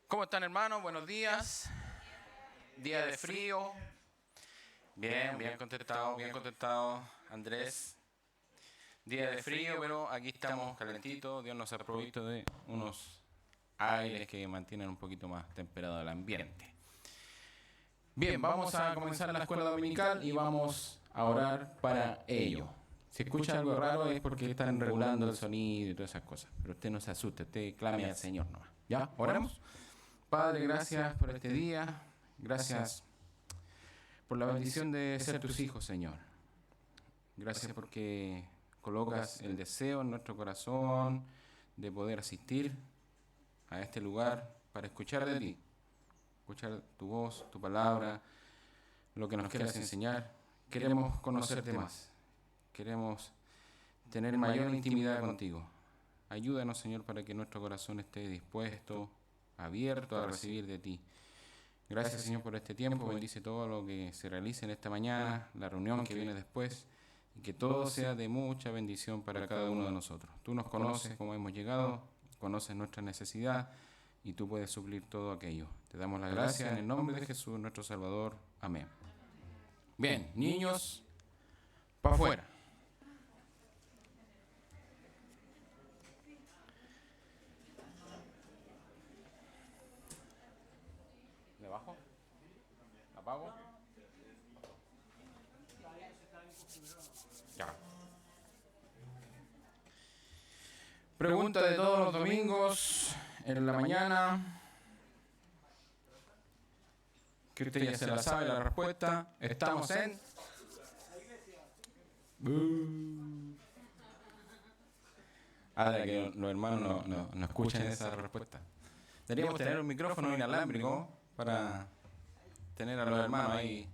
¿Cómo están, hermanos? Buenos días. Día de frío. Bien contestado, Andrés. Día de frío, pero aquí estamos calentitos. Dios nos ha provisto de unos aires que mantienen un poquito más temperado el ambiente. Bien, vamos a comenzar la escuela dominical y vamos a orar para ello. Si escucha algo raro es porque están regulando el sonido y todas esas cosas. Pero usted no se asuste, usted clame al Señor nomás. ¿Ya? ¿Oramos? Padre, gracias por este día. Gracias por la bendición de ser tus hijos, Señor. Gracias porque colocas el deseo en nuestro corazón de poder asistir a este lugar para escuchar de ti. Escuchar tu voz, tu palabra, lo que nos quieras enseñar. Queremos conocerte más. Queremos tener mayor intimidad contigo. Ayúdanos, Señor, para que nuestro corazón esté dispuesto, abierto a recibir de ti. Gracias, Señor, por este tiempo. Bendice todo lo que se realice en esta mañana, la reunión que viene después, y que todo sea de mucha bendición para cada uno de nosotros. Tú nos conoces cómo hemos llegado, conoces nuestra necesidad, y tú puedes suplir todo aquello. Te damos las gracias en el nombre de Jesús, nuestro Salvador. Amén. Bien, niños, para afuera. ¿Le bajo? ¿Apago? Ya. Pregunta de todos los domingos en la mañana. Que usted ya se la sabe la respuesta. Estamos en... Ahora que los hermanos no escuchan esa respuesta. Deberíamos tener un micrófono inalámbrico para tener a los hermanos ahí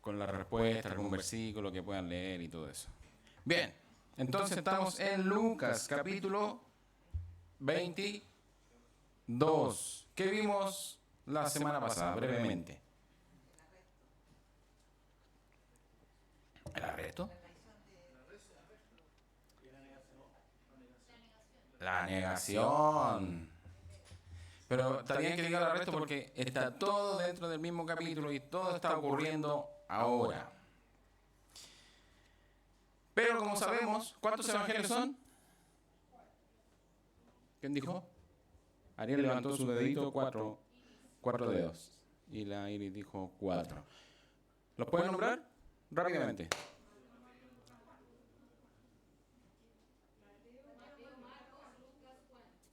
con la respuesta, algún versículo que puedan leer y todo eso. Bien, entonces estamos en Lucas, capítulo 22. ¿Qué vimos la semana pasada, brevemente? ¿El arresto? La negación. Pero está bien que diga el arresto porque está todo dentro del mismo capítulo y todo está ocurriendo ahora. Pero como sabemos, ¿cuántos evangelios son? ¿Quién dijo? Ariel levantó su dedito, cuatro dedos. Y la Iris dijo 4. ¿Los pueden nombrar? Rápidamente.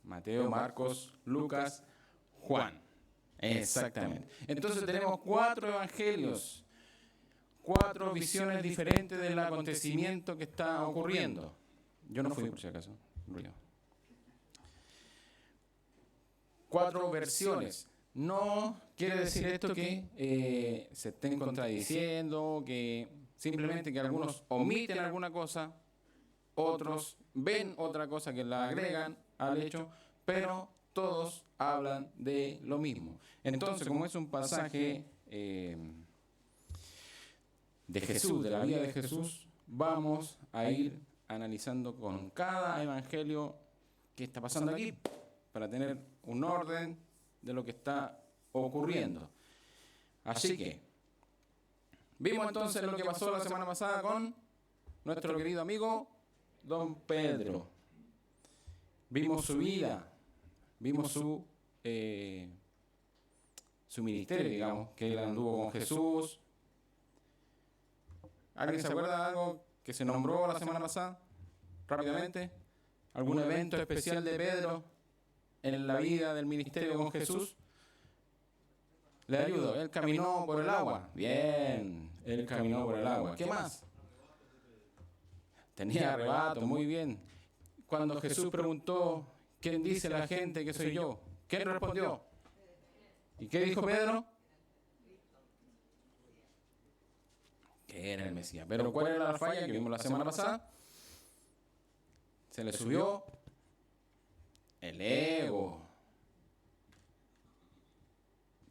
Mateo, Marcos, Lucas, Juan. Exactamente. Entonces tenemos 4 evangelios, 4 visiones diferentes del acontecimiento que está ocurriendo. Yo no fui, por si acaso. 4 versiones. No quiere decir esto que se estén contradiciendo, que simplemente que algunos omiten alguna cosa, otros ven otra cosa que la agregan al hecho, pero todos hablan de lo mismo. Entonces, como es un pasaje de Jesús, de la vida de Jesús, vamos a ir analizando con cada evangelio qué está pasando aquí, para tener un orden de lo que está ocurriendo. Así que, vimos entonces lo que pasó la semana pasada con nuestro querido amigo Don Pedro. Vimos su vida, vimos su ministerio, digamos, que él anduvo con Jesús. ¿Alguien se acuerda de algo que se nombró la semana pasada? Rápidamente. ¿Algún evento especial de Pedro en la vida del ministerio con Jesús? Le ayudo. Él caminó por el agua. Bien, él caminó por el agua. ¿Qué más? Tenía arrebato, muy bien. Cuando Jesús preguntó, ¿quién dice la gente que soy yo? ¿Quién respondió? ¿Y qué dijo Pedro? Que era el Mesías. Pero ¿cuál era la falla que vimos la semana pasada? Se le subió el ego.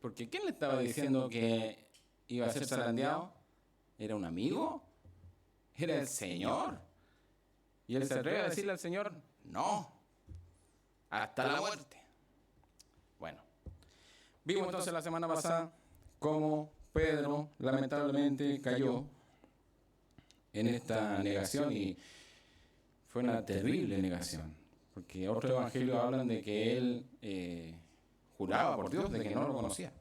Porque ¿quién le estaba diciendo que iba a ser zarandeado? ¿Era un amigo? ¿Era el Señor? Y él se atreve a decirle al Señor, no, hasta la muerte. Vimos entonces la semana pasada cómo Pedro lamentablemente cayó en esta negación y fue una terrible negación, porque otros evangelios hablan de que él juraba por Dios de que no lo conocía.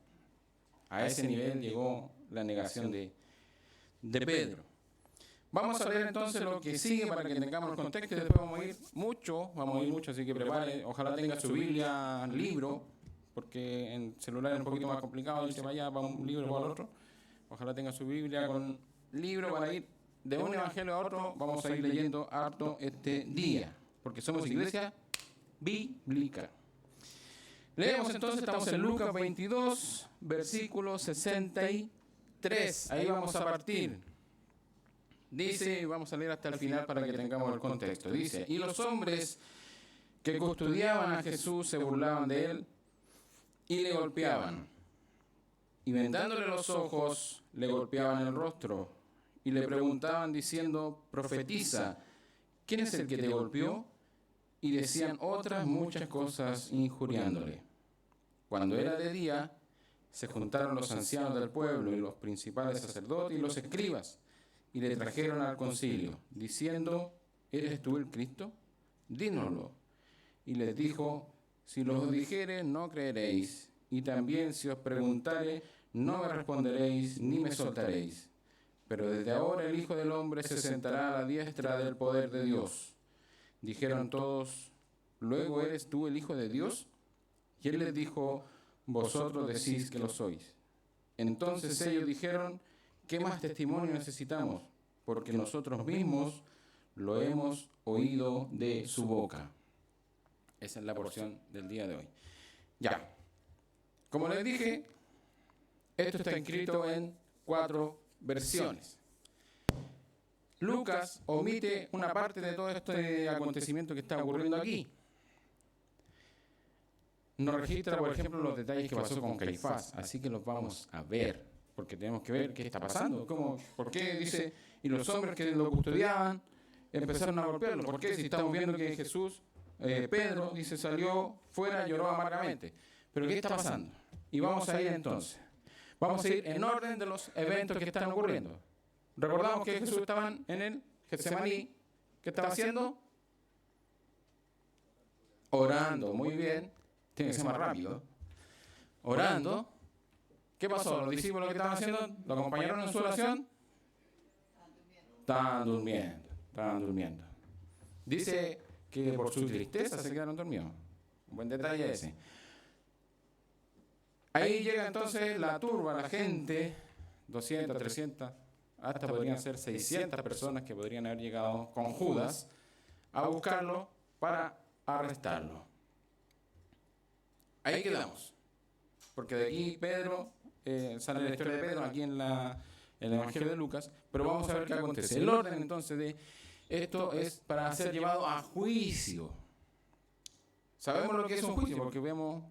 A ese nivel llegó la negación de Pedro. Vamos a leer entonces lo que sigue para que tengamos el contexto y después vamos a ir mucho, así que prepare, ojalá tenga su Biblia, libro, porque en celular es un poquito más complicado, irse para allá, para un libro o al otro. Ojalá tenga su Biblia con libro para ir de un evangelio a otro. Vamos a ir leyendo harto este día, porque somos iglesia bíblica. Leemos entonces, estamos en Lucas 22, versículo 63. Ahí vamos a partir. Dice, vamos a leer hasta el final para que tengamos el contexto. Dice, y los hombres que custodiaban a Jesús se burlaban de él y le golpeaban. Y vendándole los ojos, le golpeaban el rostro y le preguntaban diciendo, profetiza, ¿quién es el que te golpeó? Y decían otras muchas cosas injuriándole. Cuando era de día, se juntaron los ancianos del pueblo y los principales sacerdotes y los escribas, y le trajeron al concilio, diciendo, ¿eres tú el Cristo? Dínoslo. Y les dijo, si los dijere, no creeréis, y también si os preguntare, no me responderéis, ni me soltaréis. Pero desde ahora el Hijo del Hombre se sentará a la diestra del poder de Dios. Dijeron todos, ¿luego eres tú el Hijo de Dios? Y él les dijo, vosotros decís que lo sois. Entonces ellos dijeron, ¿qué más testimonio necesitamos? Porque nosotros mismos lo hemos oído de su boca. Esa es la porción del día de hoy. Ya. Como les dije, esto está escrito en 4 versiones. Lucas omite una parte de todo este acontecimiento que está ocurriendo aquí. No registra, por ejemplo, los detalles que pasó con Caifás, así que los vamos a ver, porque tenemos que ver qué está pasando. ¿Por qué dice, y los hombres que lo custodiaban empezaron a golpearlo? ¿Por qué? Si estamos viendo que Jesús, Pedro, dice, salió fuera y lloró amargamente. ¿Pero qué está pasando? Y vamos a ir entonces. Vamos a ir en orden de los eventos que están ocurriendo. Recordamos que Jesús estaba en el Getsemaní. ¿Qué estaba haciendo? Orando, muy bien. Tiene que ser más rápido. Orando. ¿Qué pasó? ¿Los discípulos que estaban haciendo lo acompañaron en su oración? Estaban durmiendo. Dice que por su tristeza se quedaron dormidos. Un buen detalle ese. Ahí llega entonces la turba, la gente, 200, 300, hasta podrían ser 600 personas que podrían haber llegado con Judas a buscarlo para arrestarlo. Ahí quedamos. Porque de aquí Pedro, sale la historia de Pedro aquí en el Evangelio de Lucas, pero vamos a ver qué acontece. El orden entonces de esto es para ser llevado a juicio. Sabemos lo que es un juicio porque vemos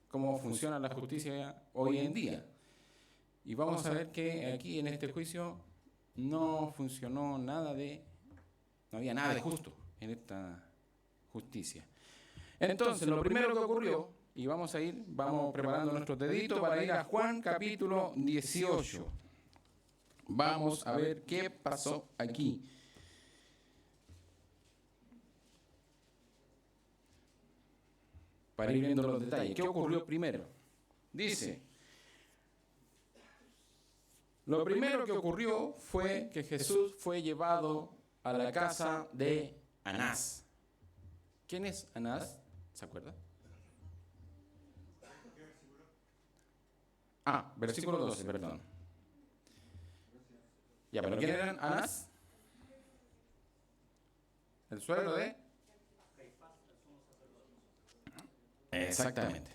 cómo funciona la justicia hoy en día. Y vamos a ver que aquí en este juicio no funcionó no había nada de justo en esta justicia. Entonces, lo primero que ocurrió, y vamos preparando nuestros deditos para ir a Juan capítulo 18. Vamos a ver qué pasó aquí. Para ir viendo los detalles. ¿Qué ocurrió primero? Dice, lo primero que ocurrió fue que Jesús fue llevado a la casa de Anás. ¿Quién es Anás? ¿Se acuerda? Versículo 12, perdón. Ya, pero ¿quién era Anás? El suegro de... Exactamente.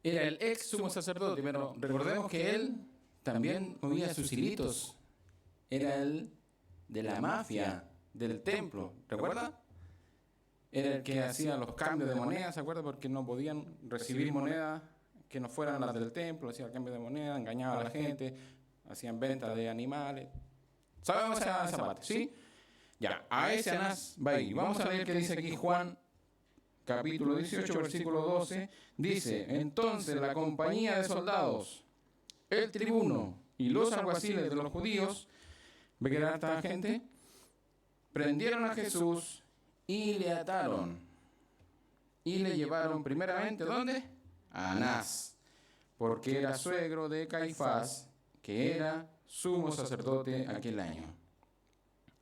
Era el ex sumo sacerdote, pero recordemos que él también movía sus hilitos. Era el de la mafia del templo, ¿recuerda? Era el que hacía los cambios de moneda, ¿se acuerda? Porque no podían recibir monedas que no fueran las del templo, hacía el cambio de moneda, engañaba a la gente, hacían venta de animales. ¿Sabemos esa parte? ¿Sí? Ya, a ese Anás va ahí. Vamos a ver qué dice aquí Juan capítulo 18, versículo 12, dice: entonces la compañía de soldados, el tribuno y los alguaciles de los judíos, ¿ve que era esta gente? Prendieron a Jesús y le ataron. Y le llevaron primeramente, ¿dónde? A Anás, porque era suegro de Caifás, que era sumo sacerdote aquel año.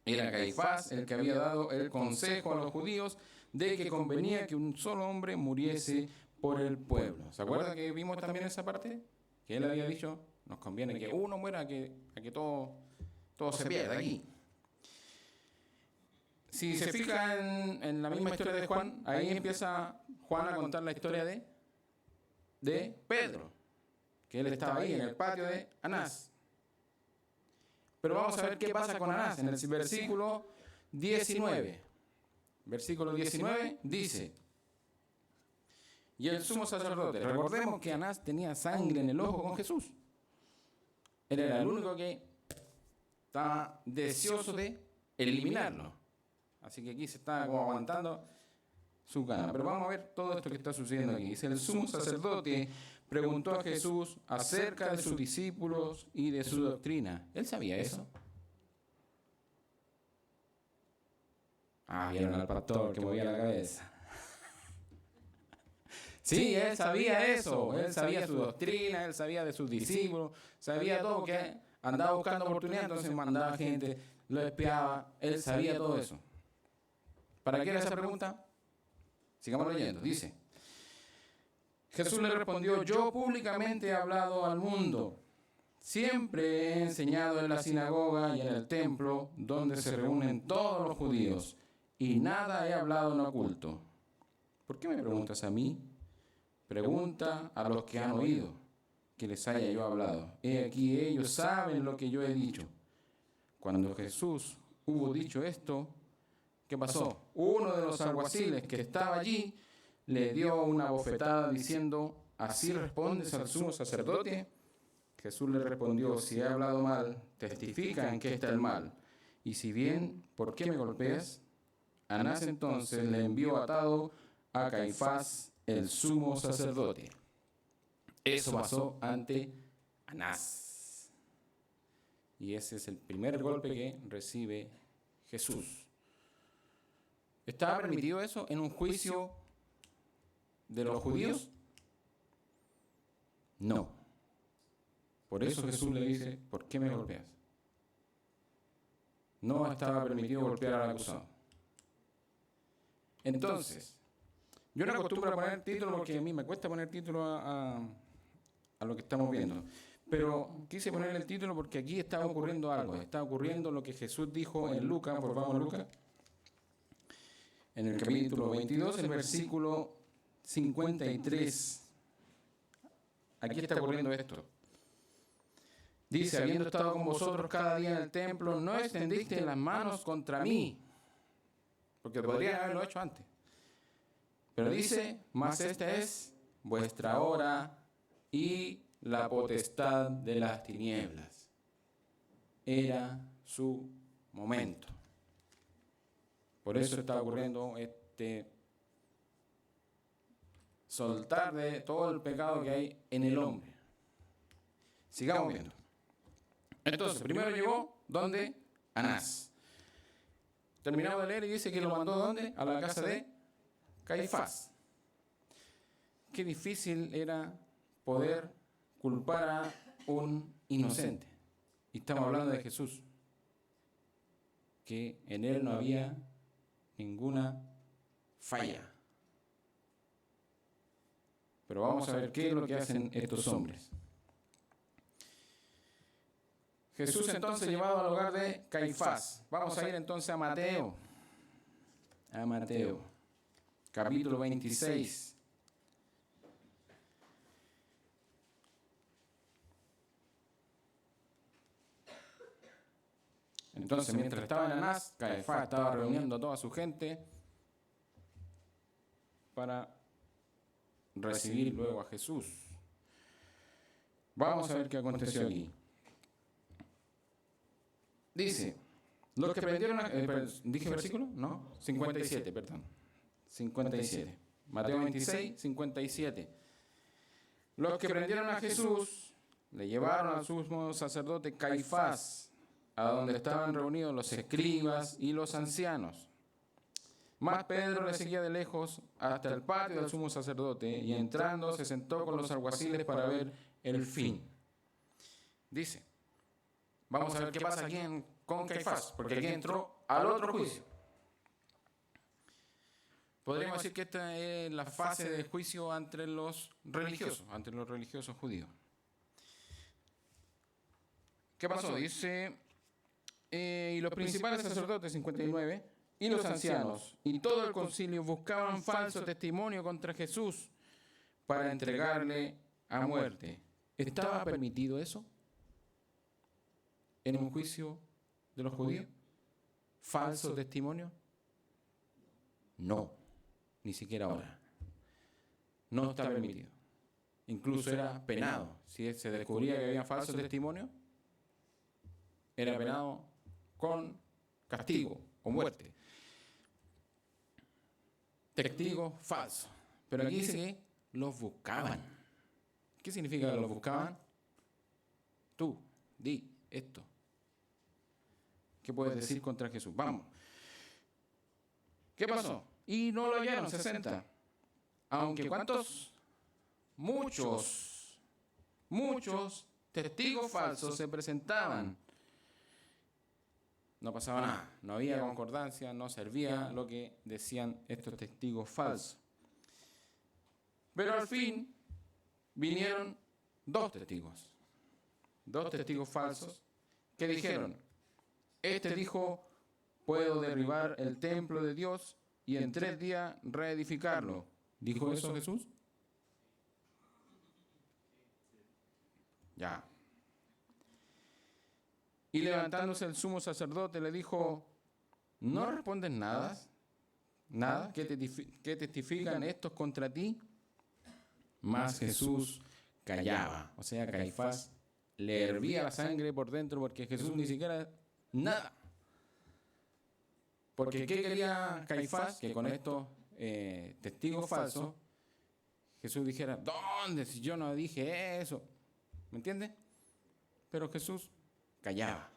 Era Caifás el que había dado el consejo a los judíos de que convenía que un solo hombre muriese por el pueblo. ¿Se acuerdan que vimos también esa parte? Que él había dicho, nos conviene que uno muera, a que todo se pierda aquí. Si se fija en la misma historia de Juan, ahí empieza Juan a contar la historia de Pedro, que él estaba ahí en el patio de Anás. Pero vamos a ver qué pasa con Anás en el versículo 19. Versículo 19 dice: y el sumo sacerdote, recordemos que Anás tenía sangre en el ojo con Jesús. Él era el único que estaba deseoso de eliminarlo. Así que aquí se está como aguantando su gana. Pero vamos a ver todo esto que está sucediendo aquí. Dice: el sumo sacerdote preguntó a Jesús acerca de sus discípulos y de su doctrina. ¿Él sabía eso? Vieron al pastor que movía la cabeza. Sí, él sabía eso. Él sabía su doctrina, él sabía de sus discípulos, sabía todo, que andaba buscando oportunidad, entonces mandaba gente, lo espiaba. Él sabía todo eso. ¿Para qué era esa pregunta? Sigamos leyendo. Dice: Jesús le respondió: yo públicamente he hablado al mundo. Siempre he enseñado en la sinagoga y en el templo, donde se reúnen todos los judíos, y nada he hablado en oculto. ¿Por qué me preguntas a mí? Pregunta a los que han oído que les haya yo hablado. He aquí, ellos saben lo que yo he dicho. Cuando Jesús hubo dicho esto, ¿qué pasó? Uno de los alguaciles que estaba allí le dio una bofetada diciendo: ¿así respondes al sumo sacerdote? Jesús le respondió: si he hablado mal, testifica en qué está el mal. Y si bien, ¿por qué me golpeas? Anás entonces le envió atado a Caifás, el sumo sacerdote. Eso pasó ante Anás. Y ese es el primer golpe que recibe Jesús. ¿Estaba permitido eso en un juicio de los judíos? No. Por eso Jesús le dice: ¿por qué me golpeas? No estaba permitido golpear al acusado. Entonces, yo no acostumbro a poner título porque a mí me cuesta poner título a lo que estamos viendo. Pero quise poner el título porque aquí está ocurriendo algo. Está ocurriendo lo que Jesús dijo en Lucas, por favor, Lucas. En el capítulo 22, el versículo 53. Aquí está ocurriendo esto. Dice: habiendo estado con vosotros cada día en el templo, no extendiste las manos contra mí. Porque podrían haberlo hecho antes. Pero dice: mas esta es vuestra hora y la potestad de las tinieblas. Era su momento. Por eso está ocurriendo este soltar de todo el pecado que hay en el hombre. Sigamos viendo. Entonces, primero llegó, ¿dónde? Anás. Terminamos de leer y dice que lo mandó, ¿dónde? A la casa de Caifás. Qué difícil era poder culpar a un inocente. Y estamos hablando de Jesús, que en él no había ninguna falla. Pero vamos a ver qué es lo que hacen estos hombres. Jesús entonces llevado al hogar de Caifás. Vamos a ir entonces a Mateo. A Mateo, capítulo 26. Entonces, mientras estaba en Anás, Caifás estaba reuniendo a toda su gente para recibir luego a Jesús. Vamos a ver qué aconteció aquí. Dice: los que prendieron a... ¿dije versículo? No, 57, perdón. 57. Mateo 26, 57. Los que prendieron a Jesús le llevaron al sumo sacerdote Caifás, a donde estaban reunidos los escribas y los ancianos. Mas Pedro le seguía de lejos hasta el patio del sumo sacerdote y entrando se sentó con los alguaciles para ver el fin. Dice, vamos a ver qué pasa aquí con Caifás, porque aquí entró al otro juicio. Podríamos decir que esta es la fase de juicio entre los religiosos judíos. ¿Qué pasó? Dice, y los principales sacerdotes, 59, y los ancianos, y todo el concilio buscaban falso testimonio contra Jesús para entregarle a muerte. ¿Estaba permitido eso en un juicio de los judíos? ¿Falso testimonio? No, ni siquiera ahora. No está permitido. Incluso era penado. Si se descubría que había falso testimonio, era penado con castigo o muerte. Testigos falsos. Pero aquí dice que los buscaban. ¿Qué significa que los buscaban? Tú, di esto. ¿Qué puedes decir contra Jesús? Vamos. ¿Qué pasó? Y no lo hallaron, 60. Aunque ¿cuántos? Muchos testigos falsos se presentaban. No pasaba nada, no había concordancia, no servía lo que decían estos testigos falsos. Pero al fin vinieron dos testigos falsos que dijeron, este dijo, puedo derribar el templo de Dios y en 3 días reedificarlo. ¿Dijo eso Jesús? Ya. Y levantándose el sumo sacerdote le dijo, ¿no respondes nada? ¿Nada? ¿Qué testifican estos contra ti? Mas Jesús callaba. O sea, Caifás le hervía la sangre por dentro porque Jesús ni siquiera nada. Porque ¿qué quería Caifás? Que con estos testigos falsos Jesús dijera, ¿dónde? Si yo no dije eso. ¿Me entiendes? Pero Jesús callaba.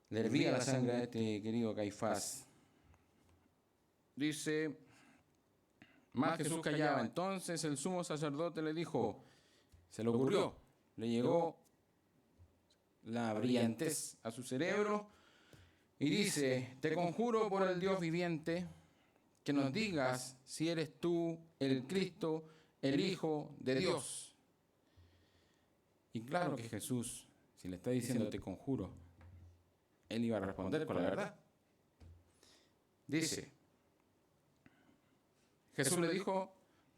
Le hervía la sangre a este querido Caifás. Dice, más Jesús callaba. Entonces el sumo sacerdote le dijo, se le ocurrió, le llegó la brillantez a su cerebro y dice, te conjuro por el Dios viviente que nos digas si eres tú el Cristo, el Hijo de Dios. Y claro que Jesús, si le está diciendo te conjuro, él iba a responder con la verdad. Dice, Jesús le dijo,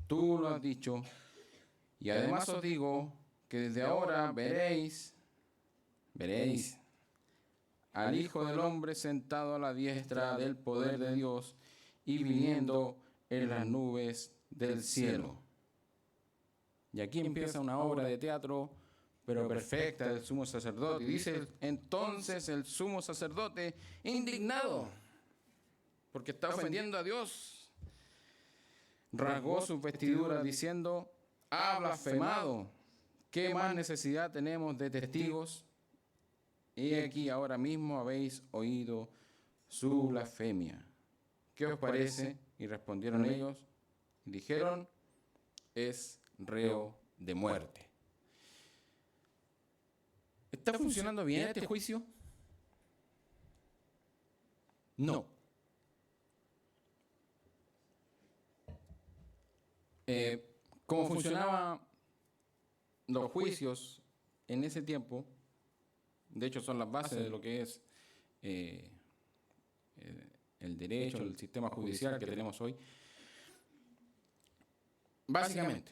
tú lo has dicho, y además os digo que desde ahora veréis al Hijo del Hombre sentado a la diestra del poder de Dios y viniendo en las nubes del cielo. Y aquí empieza una obra de teatro pero perfecta del sumo sacerdote. Y dice entonces el sumo sacerdote, indignado, porque está ofendiendo a Dios, rasgó sus vestiduras diciendo, ha blasfemado, ¿qué más necesidad tenemos de testigos? Y aquí ahora mismo habéis oído su blasfemia. ¿Qué os parece? Y respondieron ellos, y dijeron, es reo de muerte. ¿Está funcionando bien este juicio? No. ¿Cómo funcionaban los juicios en ese tiempo? De hecho, son las bases de lo que es el derecho, el sistema judicial que tenemos hoy. Básicamente,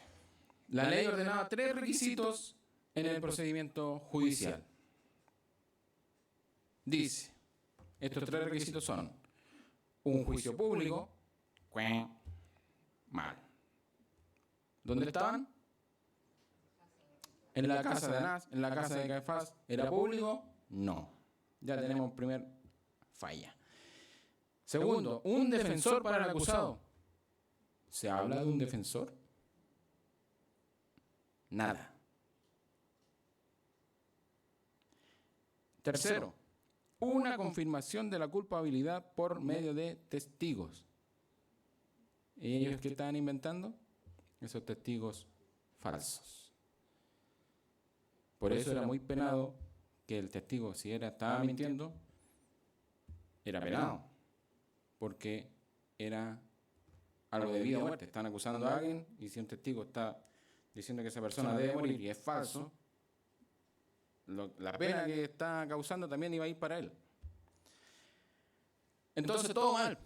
la ley ordenaba 3 requisitos en el procedimiento judicial. Dice, estos 3 requisitos son un juicio público, mal. ¿Dónde estaban? En la casa de Anás, en la casa de Caifás. ¿Era público? No. Ya tenemos primer falla. Segundo, un defensor para el acusado. ¿Se habla de un defensor? Nada. Tercero, una confirmación de la culpabilidad por medio de testigos. ¿Y ellos qué estaban inventando? Esos testigos falsos. Por eso era muy penado que el testigo, si estaba mintiendo, era penado. Porque era algo de vida o muerte. Están acusando a alguien y si un testigo está diciendo que esa persona debe morir y es falso, la pena que está causando también iba a ir para él. Entonces todo mal.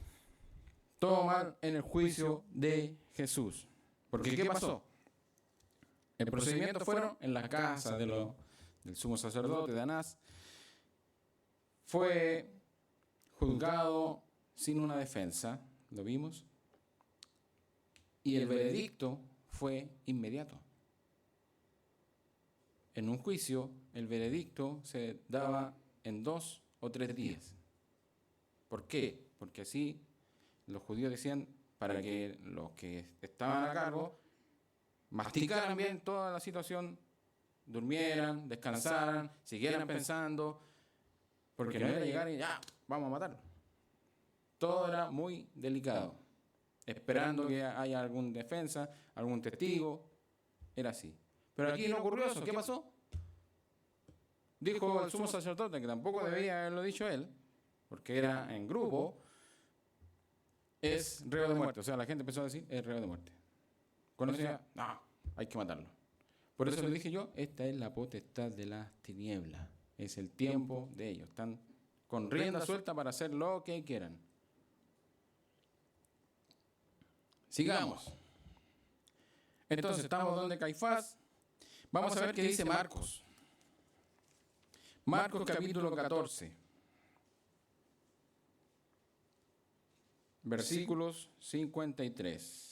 Todo mal en el juicio de Jesús. Porque ¿qué pasó? El procedimiento fueron en la casa del sumo sacerdote de Anás. Fue juzgado sin una defensa, lo vimos. Y el veredicto fue inmediato. En un juicio, el veredicto se daba en 2 o 3 días. ¿Por qué? Porque así los judíos decían para que los que estaban a cargo masticaran bien toda la situación, durmieran, descansaran, siguieran pensando, porque no era llegar y ya, vamos a matarlo. Todo era muy delicado, esperando que haya alguna defensa, algún testigo, era así. Pero aquí no ocurrió eso, ¿qué pasó? Dijo el sumo sacerdote, que tampoco debía haberlo dicho él, porque era en grupo, es reo de muerte. O sea, la gente empezó a decir, es reo de muerte. Cuando decía, no, hay que matarlo. Por eso le dije yo, esta es la potestad de las tinieblas. Es el tiempo de ellos. Están con rienda suelta para hacer lo que quieran. Sigamos. Entonces, estamos donde Caifás. Vamos a ver qué dice Marcos. Marcos capítulo 14. Versículos 53.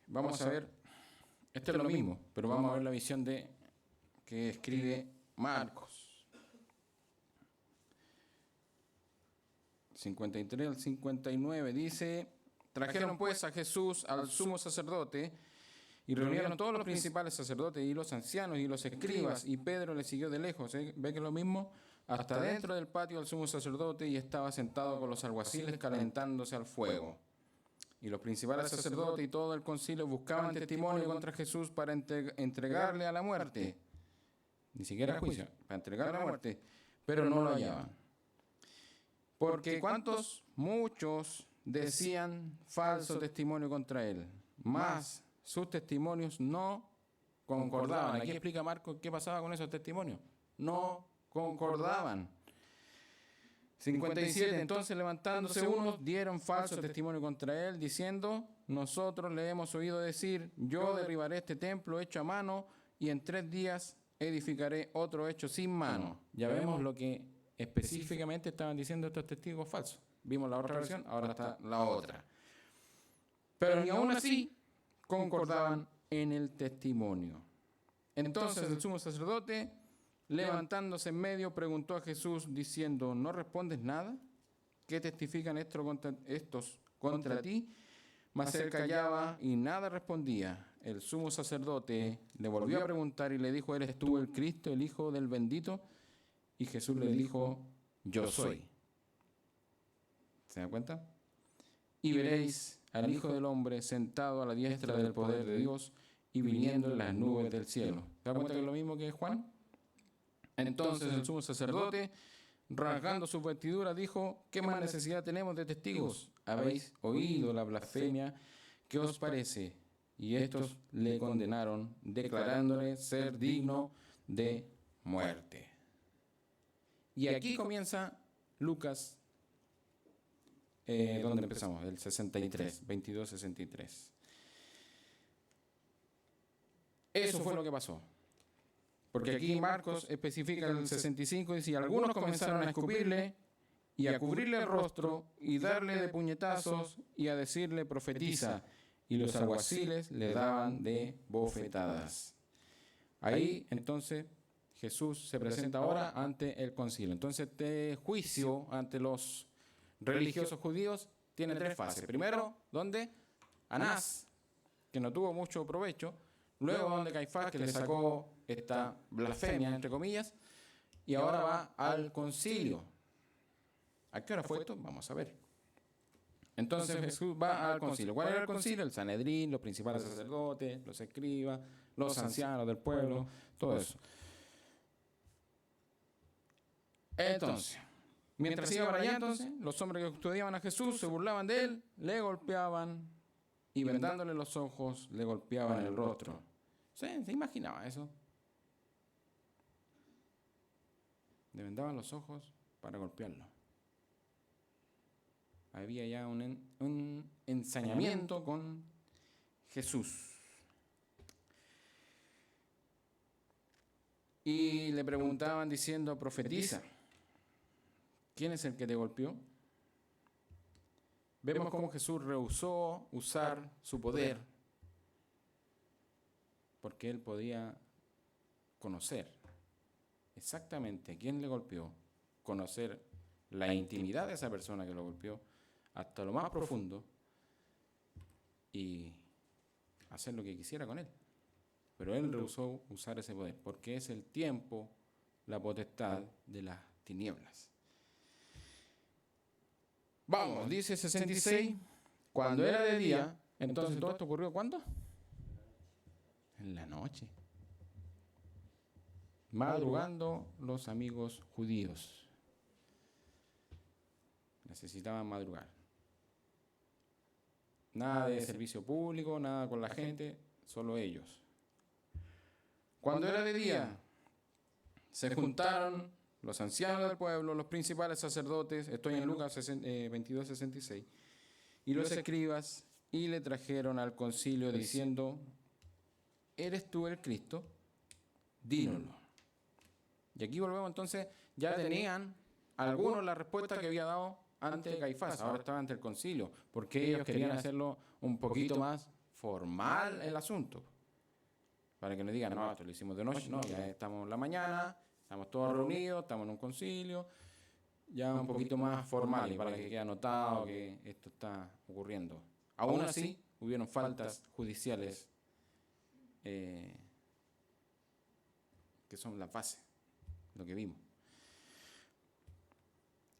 Vamos a ver, esto es lo mismo, pero vamos a ver la visión que escribe Marcos. 53 al 59 dice: trajeron pues a Jesús al sumo sacerdote y reunieron todos los principales sacerdotes y los ancianos y los escribas, y Pedro le siguió de lejos. ¿Ve que es lo mismo? Hasta dentro del patio del sumo sacerdote, y estaba sentado con los alguaciles calentándose al fuego. Y los principales sacerdotes y todo el concilio buscaban testimonio contra Jesús para entregarle a la muerte. Ni siquiera a juicio, para entregarle a la muerte, pero no lo hallaban. Porque muchos decían falso testimonio contra él, mas sus testimonios no concordaban. Aquí explica Marcos qué pasaba con esos testimonios. No concordaban. 57. Entonces, levantándose unos, dieron falso testimonio contra él, diciendo: nosotros le hemos oído decir, yo derribaré este templo hecho a mano, y en 3 días edificaré otro hecho sin mano. Ya vemos lo que específicamente estaban diciendo estos testigos falsos. Vimos la otra versión, ahora está la otra. Pero ni aún así concordaban en el testimonio. Entonces el sumo sacerdote, levantándose en medio, preguntó a Jesús diciendo: ¿no respondes nada? ¿Qué testifican estos contra ti? Mas él callaba y nada respondía. El sumo sacerdote le volvió a preguntar y le dijo: ¿eres tú el Cristo, el Hijo del bendito? Y Jesús le dijo: yo soy. ¿Se dan cuenta? Y veréis al Hijo del Hombre sentado a la diestra del poder de Dios y viniendo en las nubes del cielo. ¿Se dan cuenta que es lo mismo que Juan? Entonces el sumo sacerdote, rasgando sus vestiduras, dijo: ¿qué más necesidad tenemos de testigos? Habéis oído la blasfemia, ¿qué os parece? Y estos le condenaron, declarándole ser digno de muerte. Y aquí comienza Lucas, donde empezamos, el 63, 22-63. Eso fue lo que pasó. Porque aquí Marcos especifica el 65 y dice: algunos comenzaron a escupirle y a cubrirle el rostro y darle de puñetazos y a decirle: profetiza. Y los alguaciles le daban de bofetadas. Ahí entonces Jesús se presenta ahora ante el concilio. Entonces este juicio ante los religiosos judíos tiene tres fases. Primero, donde Anás, que no tuvo mucho provecho. Luego donde Caifás, que le sacó esta blasfemia, entre comillas. Y ahora va al concilio. ¿A qué hora fue esto? Vamos a ver. Entonces Jesús va al concilio. ¿Cuál era el concilio? El Sanedrín, los principales sacerdotes, los escribas, los ancianos del pueblo, todo eso. Entonces, mientras iba para allá, entonces, los hombres que custodiaban a Jesús se burlaban de él, le golpeaban y vendándole los ojos, le golpeaban el rostro. ¿Se imaginaba eso? Le vendaban los ojos para golpearlo. Había ya un ensañamiento con Jesús. Y le preguntaban diciendo, profetiza, ¿quién es el que te golpeó? Vemos cómo Jesús rehusó usar su poder porque él podía conocer exactamente quién le golpeó, conocer la intimidad de esa persona que lo golpeó hasta lo más profundo y hacer lo que quisiera con él. Pero él rehusó usar ese poder porque es el tiempo, la potestad de las tinieblas. Vamos, dice 66, cuando era de día, entonces todo esto ocurrió ¿cuándo? En la noche. Madrugando los amigos judíos. Necesitaban madrugar. Nada de servicio público, nada con la gente, solo ellos. Cuando era de día, se juntaron los ancianos del pueblo, los principales sacerdotes, estoy en Lucas 22:66, y los escribas, y le trajeron al concilio diciendo, ¿eres tú el Cristo? Dínoslo. Y aquí volvemos entonces, ya tenían algunos la respuesta que había dado ante Caifás, ahora estaba ante el concilio, porque ellos querían hacerlo un poquito más formal el asunto. Para que no digan, no, esto lo hicimos de noche, no, ya estamos en la mañana, estamos todos reunidos, estamos en un concilio, ya un poquito más formal y para que quede anotado que esto está ocurriendo. Aún así, hubieron faltas judiciales que son la base, lo que vimos.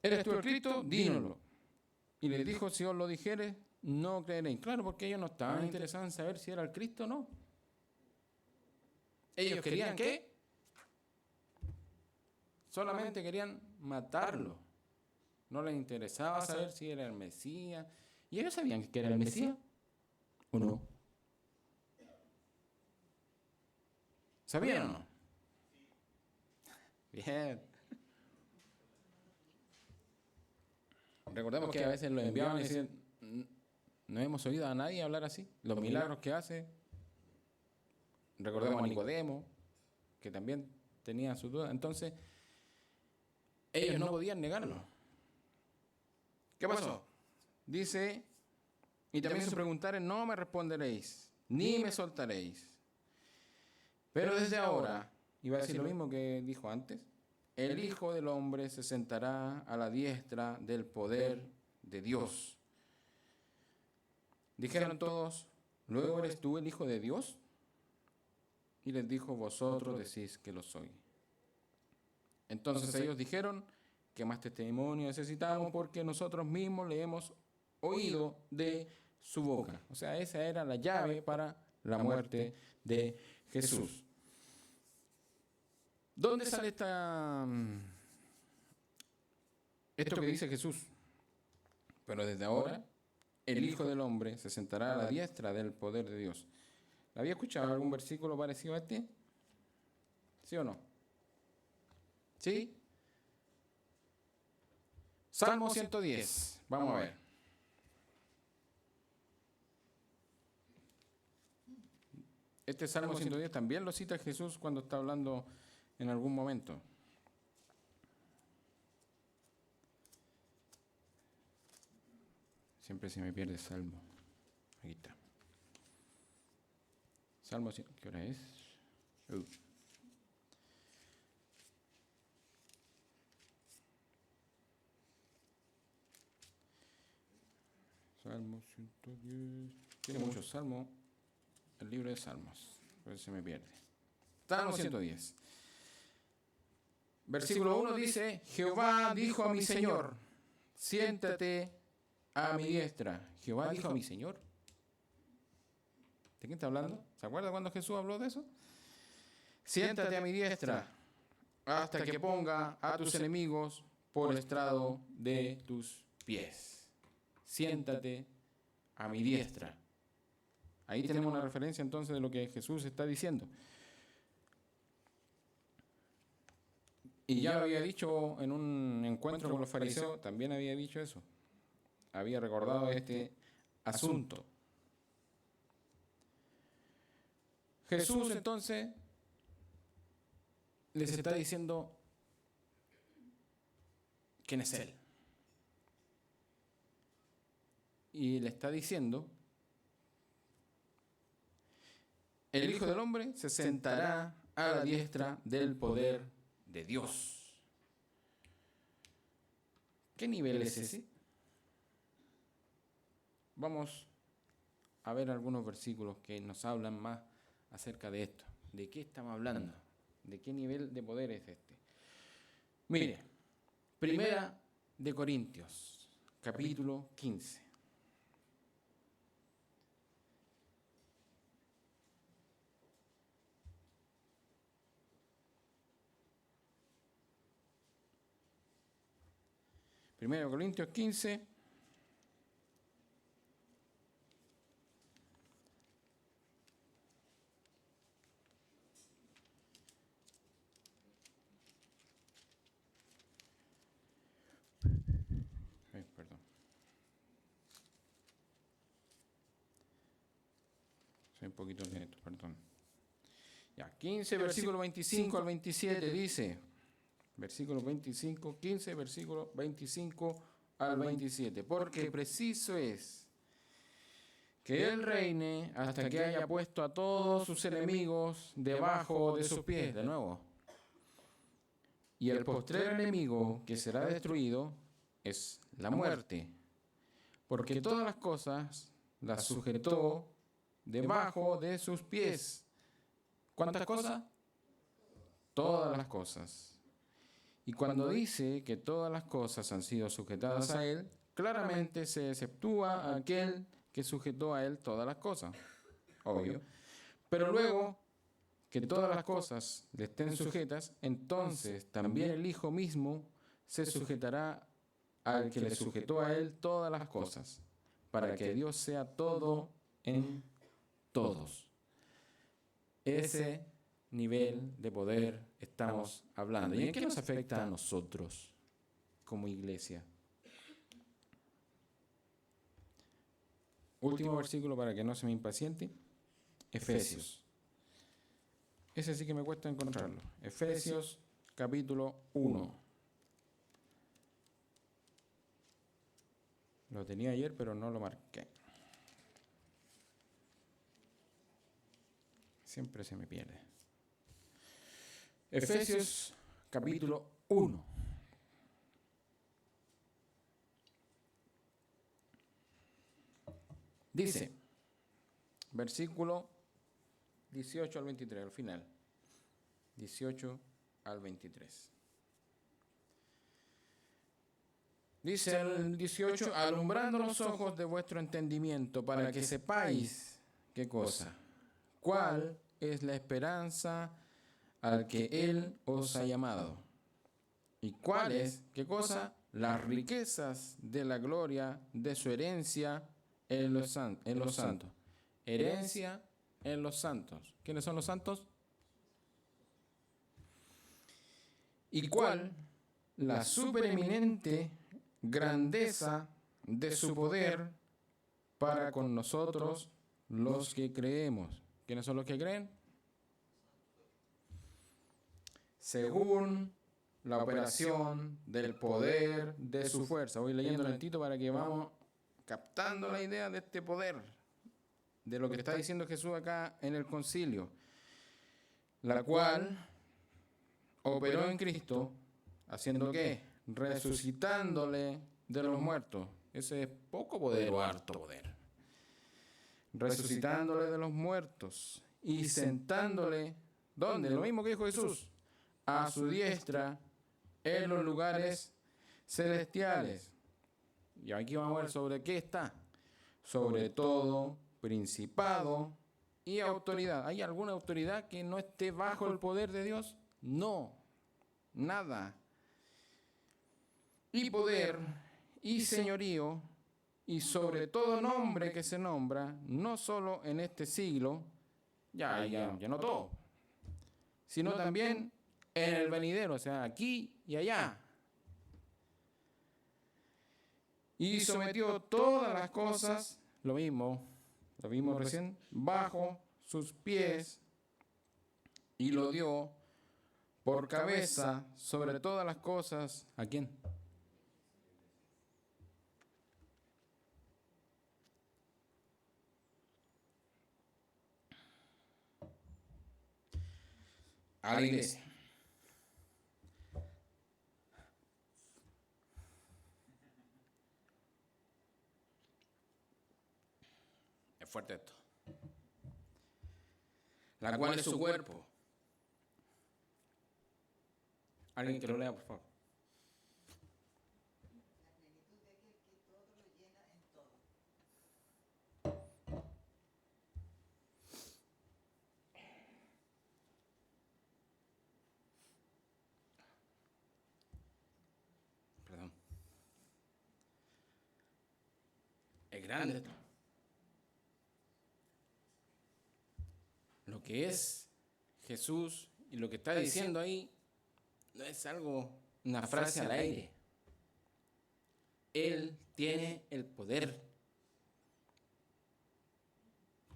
¿Eres tú el Cristo? Dínoslo. Y les dijo, si os lo dijere, no creeréis. Claro, porque ellos no estaban interesados en saber si era el Cristo o no. Ellos querían ¿qué? Solamente querían matarlo. No les interesaba saber si era el Mesías. ¿Y ellos sabían que era el Mesías? ¿O no? ¿Sabían o no? Bien. Recordemos que a veces lo enviaban y decían, no hemos oído a nadie hablar así. Los milagros que hace. Recordemos a Nicodemo, que también tenía sus dudas. Entonces, ellos no podían negarlo. ¿Qué pasó? Dice, y también si preguntares, no me responderéis, ni me soltaréis. Pero desde ahora, iba a decir lo mismo que dijo antes, el Hijo del Hombre se sentará a la diestra del poder de Dios. Dijeron todos, ¿luego eres tú el Hijo de Dios? Y les dijo, vosotros decís que lo soy. Entonces ellos dijeron, ¿qué más testimonio necesitamos? Porque nosotros mismos le hemos oído de su boca. O sea, esa era la llave para la muerte de Jesús. ¿Dónde sale esto que dice Jesús? Pero desde ahora, el Hijo del Hombre se sentará a la diestra del poder de Dios. ¿Había escuchado algún versículo parecido a este? ¿Sí o no? ¿Sí? Salmo 110. Vamos a ver. Este Salmo 110 también lo cita Jesús cuando está hablando en algún momento. Siempre se me pierde el Salmo. Aquí está. Salmo, ¿qué hora es? Salmo 110. Tiene muchos salmos. El libro de Salmos. A veces se me pierde. Salmo 110. Versículo 1 dice: Jehová dijo a mi Señor, siéntate a mi diestra. Jehová dijo a mi Señor. ¿De quién está hablando? ¿Se acuerda cuando Jesús habló de eso? Siéntate a mi diestra hasta que ponga a tus enemigos por el estrado de tus pies. Siéntate a mi diestra. Ahí tenemos una referencia entonces de lo que Jesús está diciendo. Y ya lo había dicho en un encuentro con los fariseos, también había dicho eso. Había recordado este asunto. Jesús entonces les está diciendo quién es Él. Y le está diciendo: el Hijo del Hombre se sentará a la diestra del poder de Dios. ¿Qué nivel es ese? Vamos a ver algunos versículos que nos hablan más acerca de esto. ¿De qué estamos hablando? ¿De qué nivel de poder es este? Mire, Primera de Corintios, capítulo 15. Primero de Corintios 15. Perdón. Soy un poquito lento, perdón. Ya, 15, versículo 25 al 27 dice, versículo 25, 15, versículo 25 al 27, porque preciso es que Él reine hasta que haya puesto a todos sus enemigos debajo de sus pies. De nuevo. Y el postrer enemigo que será destruido es la muerte, porque todas las cosas las sujetó debajo de sus pies. ¿Cuántas cosas? Todas las cosas. Y cuando dice que todas las cosas han sido sujetadas a Él, claramente se exceptúa a aquel que sujetó a Él todas las cosas. Obvio. Pero luego que todas las cosas le estén sujetas, entonces también el Hijo mismo se sujetará al que le sujetó a Él todas las cosas, para que Dios sea todo en todos. Ese nivel de poder estamos hablando. ¿Y en qué nos afecta a nosotros como iglesia? Último versículo para que no se me impaciente. Efesios. Ese sí que me cuesta encontrarlo. Efesios capítulo 1. Lo tenía ayer, pero no lo marqué. Siempre se me pierde. Efesios capítulo 1. Dice, versículo 18 al 23, al final. 18 al 23. Dice el 18, alumbrando los ojos de vuestro entendimiento, para que sepáis, ¿qué cosa? ¿Cuál es la esperanza al que Él os ha llamado? ¿Y cuáles, qué cosa? Las riquezas de la gloria de su herencia en los santos. Herencia en los santos. ¿Quiénes son los santos? ¿Y cuál? La supereminente grandeza de su poder para con nosotros los que creemos. ¿Quiénes son los que creen? Según la operación del poder de su fuerza. Voy leyendo lentito para que vamos captando la idea de este poder, de lo que está diciendo Jesús acá en el concilio, la cual operó en Cristo, haciendo ¿qué? Resucitándole de los muertos. Ese es poco poder o harto poder. Resucitándole de los muertos y sentándole, ¿dónde? Lo mismo que dijo Jesús, a su diestra en los lugares celestiales. Y aquí vamos a ver sobre qué está. Sobre todo principado y autoridad. ¿Hay alguna autoridad que no esté bajo el poder de Dios? No, nada. Y poder y señorío y sobre todo nombre que se nombra, no solo en este siglo, ya no todo, sino también en el venidero, o sea, aquí y allá. Y sometió todas las cosas, lo mismo, lo vimos recién, bajo sus pies y lo dio por cabeza sobre todas las cosas. ¿A quién? A la iglesia. Es fuerte esto. La cual es su cuerpo. Alguien que lo lea, por favor. La plenitud de aquel que todo lo llena en todo. Perdón. Es grande esto. Lo que es Jesús y lo que está diciendo ahí no es algo, una frase al aire. Él tiene el poder.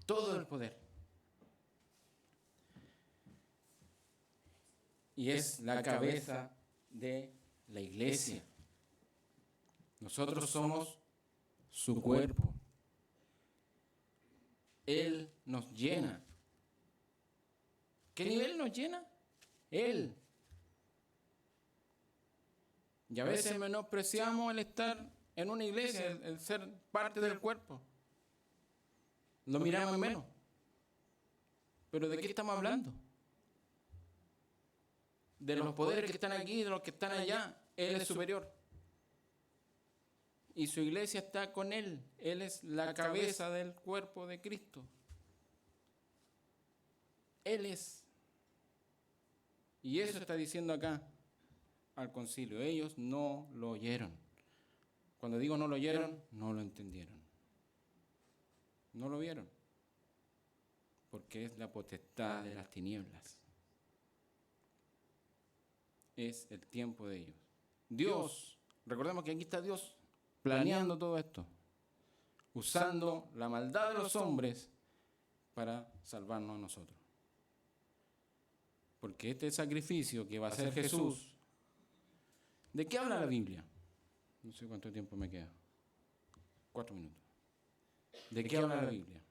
Todo el poder. Y es la cabeza de la iglesia. Nosotros somos su cuerpo. Él nos llena. ¿Qué nivel nos llena? Él. Y a veces menospreciamos el estar en una iglesia, el ser parte del cuerpo. Lo miramos en menos. ¿Pero de qué estamos hablando? De los poderes que están aquí, de los que están allá. Él es superior. Y su iglesia está con Él. Él es la cabeza del cuerpo de Cristo. Él es. Y eso está diciendo acá al concilio. Ellos no lo oyeron. Cuando digo no lo oyeron, no lo entendieron. No lo vieron. Porque es la potestad de las tinieblas. Es el tiempo de ellos. Dios, recordemos que aquí está Dios planeando todo esto, usando la maldad de los hombres para salvarnos a nosotros. Porque este sacrificio que va a hacer Jesús, ¿de qué habla la Biblia? No sé cuánto tiempo me queda. 4 minutos. ¿De qué habla la Biblia?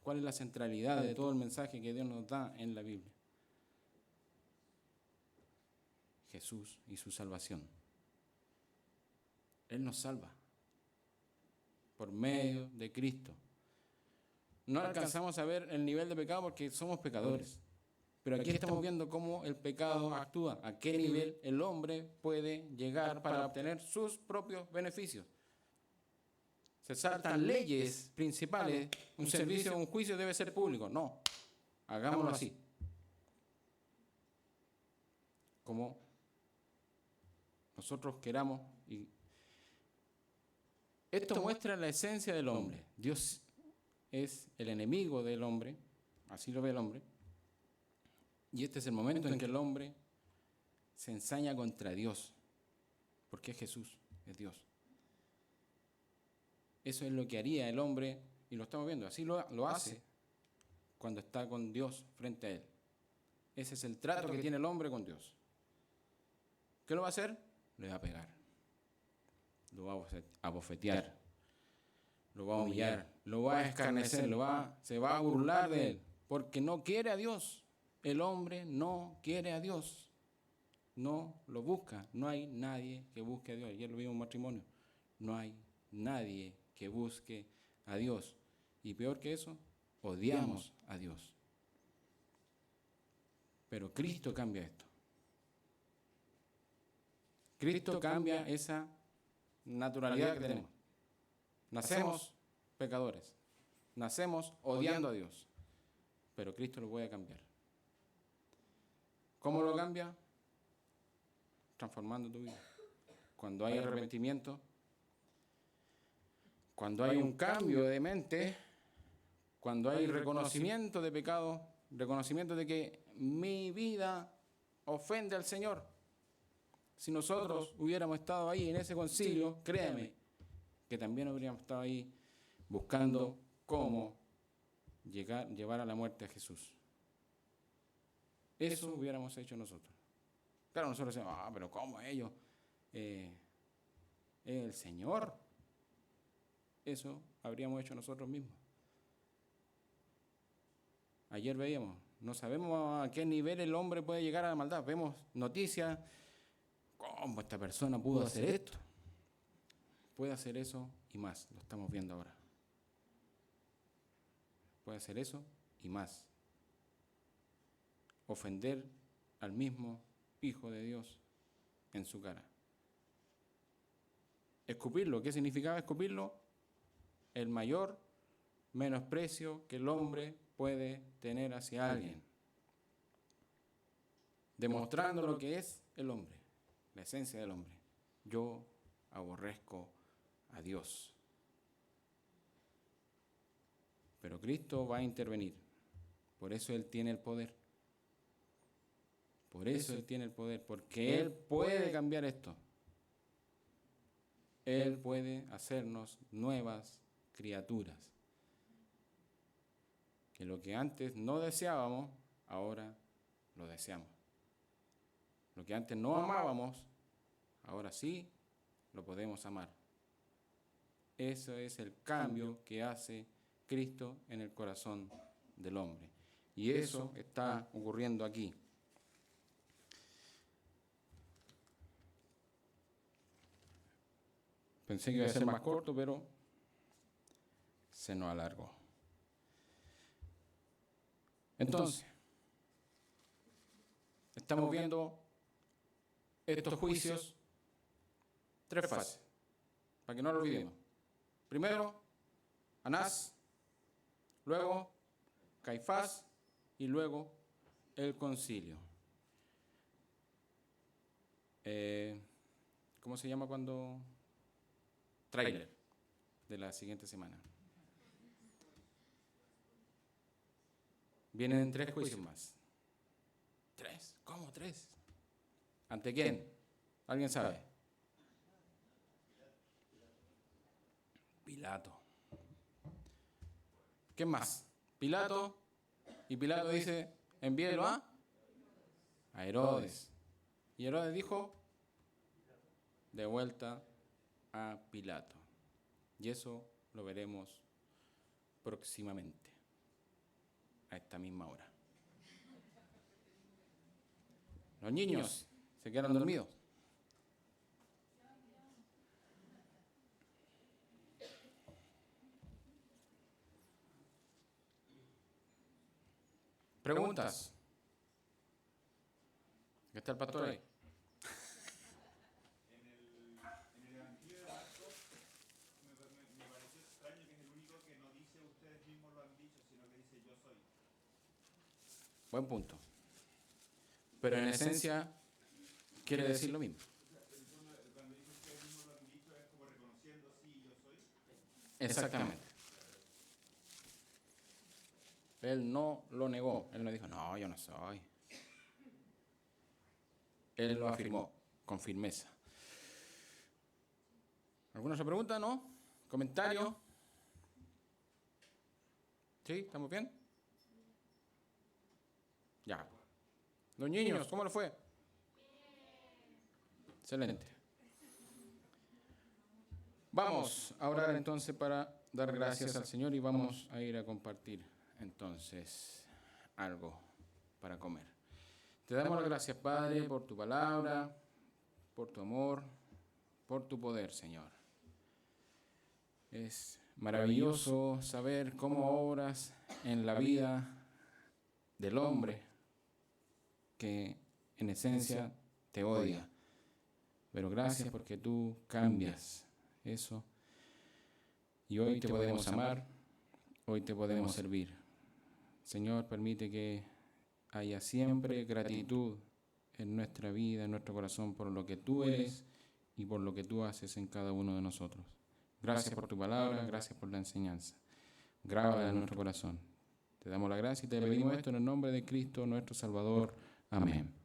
¿Cuál es la centralidad de todo el mensaje que Dios nos da en la Biblia? Jesús y su salvación. Él nos salva por medio de Cristo. No alcanzamos a ver el nivel de pecado porque somos pecadores. Pero aquí estamos viendo cómo el pecado actúa, a qué nivel el hombre puede llegar para obtener sus propios beneficios. Se saltan leyes principales, un servicio, un juicio debe ser público. No, hagámoslo así. Como nosotros queramos. Y esto muestra la esencia del hombre. Dios es el enemigo del hombre, así lo ve el hombre. Y este es el momento en que el hombre se ensaña contra Dios, porque es Jesús, es Dios. Eso es lo que haría el hombre, y lo estamos viendo, así lo hace cuando está con Dios frente a él. Ese es el trato que tiene el hombre con Dios. ¿Qué lo va a hacer? Le va a pegar, lo va a bofetear, lo va a humillar, lo va a escarnecer, se va a burlar de él, porque no quiere a Dios. El hombre no quiere a Dios, no lo busca. No hay nadie que busque a Dios. Ayer lo vimos en matrimonio. No hay nadie que busque a Dios. Y peor que eso, odiamos a Dios. Pero Cristo cambia esto. Cristo cambia esa naturalidad que tenemos. Nacemos pecadores. Nacemos odiando a Dios. Pero Cristo lo puede cambiar. ¿Cómo lo cambia? Transformando tu vida. Cuando hay arrepentimiento, cuando hay un cambio de mente, cuando hay reconocimiento de pecado, reconocimiento de que mi vida ofende al Señor. Si nosotros hubiéramos estado ahí en ese concilio, créame, que también habríamos estado ahí buscando cómo llevar a la muerte a Jesús. Eso hubiéramos hecho nosotros. Claro, nosotros decimos, pero ¿cómo ellos? El Señor. Eso habríamos hecho nosotros mismos. Ayer veíamos, no sabemos a qué nivel el hombre puede llegar a la maldad. Vemos noticias, ¿cómo esta persona pudo hacer esto? Puede hacer eso y más, lo estamos viendo ahora. Puede hacer eso y más. Ofender al mismo Hijo de Dios en su cara. Escupirlo, ¿qué significaba escupirlo? El mayor menosprecio que el hombre puede tener hacia alguien. Demostrando lo que es el hombre, la esencia del hombre. Yo aborrezco a Dios. Pero Cristo va a intervenir. Por eso Él tiene el poder. Por eso Él tiene el poder. Porque Él puede cambiar esto. Él puede hacernos nuevas criaturas. Que lo que antes no deseábamos, ahora lo deseamos. Lo que antes no amábamos, ahora sí lo podemos amar. Ese es el cambio que hace Cristo en el corazón del hombre. Y eso está ocurriendo aquí. Pensé que iba a ser más corto, pero se nos alargó. Entonces, estamos viendo estos juicios, 3 fases, para que no lo olvidemos. Primero, Anás, luego Caifás y luego el concilio. ¿Cómo se llama cuando? Tráiler de la siguiente semana. Vienen 3 juicios más. 3, ¿cómo 3? ¿Ante quién? ¿Alguien sabe? Pilato. ¿Qué más? Pilato. Y Pilato dice, envíelo a Herodes. Y Herodes dijo, de vuelta a Pilato. Y eso lo veremos próximamente, a esta misma hora. Los niños se quedaron dormidos. Preguntas. ¿Qué está el pastor ahí? En el Evangelio de Marcos me pareció extraño que es el único que no dice ustedes mismos lo han dicho, sino que dice yo soy. Buen punto. Pero en esencia quiere decir lo mismo. Cuando dice ustedes mismos lo han dicho es como reconociendo sí, yo soy. Exactamente. Él no lo negó. Él no dijo, no, yo no soy. Él lo afirmó con firmeza. ¿Alguna otra pregunta? ¿No? ¿Comentario? ¿Sí? ¿Estamos bien? Ya. Los niños, ¿cómo lo fue? Excelente. Vamos a orar entonces para dar gracias al Señor y vamos a ir a compartir entonces algo para comer. Te damos las gracias, Padre, por tu palabra, por tu amor, por tu poder, Señor. Es maravilloso saber cómo obras en la vida del hombre que en esencia te odia. Pero gracias porque tú cambias eso. Y hoy te podemos amar, hoy te podemos servir. Señor, permite que haya siempre gratitud en nuestra vida, en nuestro corazón, por lo que tú eres y por lo que tú haces en cada uno de nosotros. Gracias por tu palabra, gracias por la enseñanza. Grábala en nuestro corazón. Te damos la gracia y te pedimos esto en el nombre de Cristo, nuestro Salvador. Amén.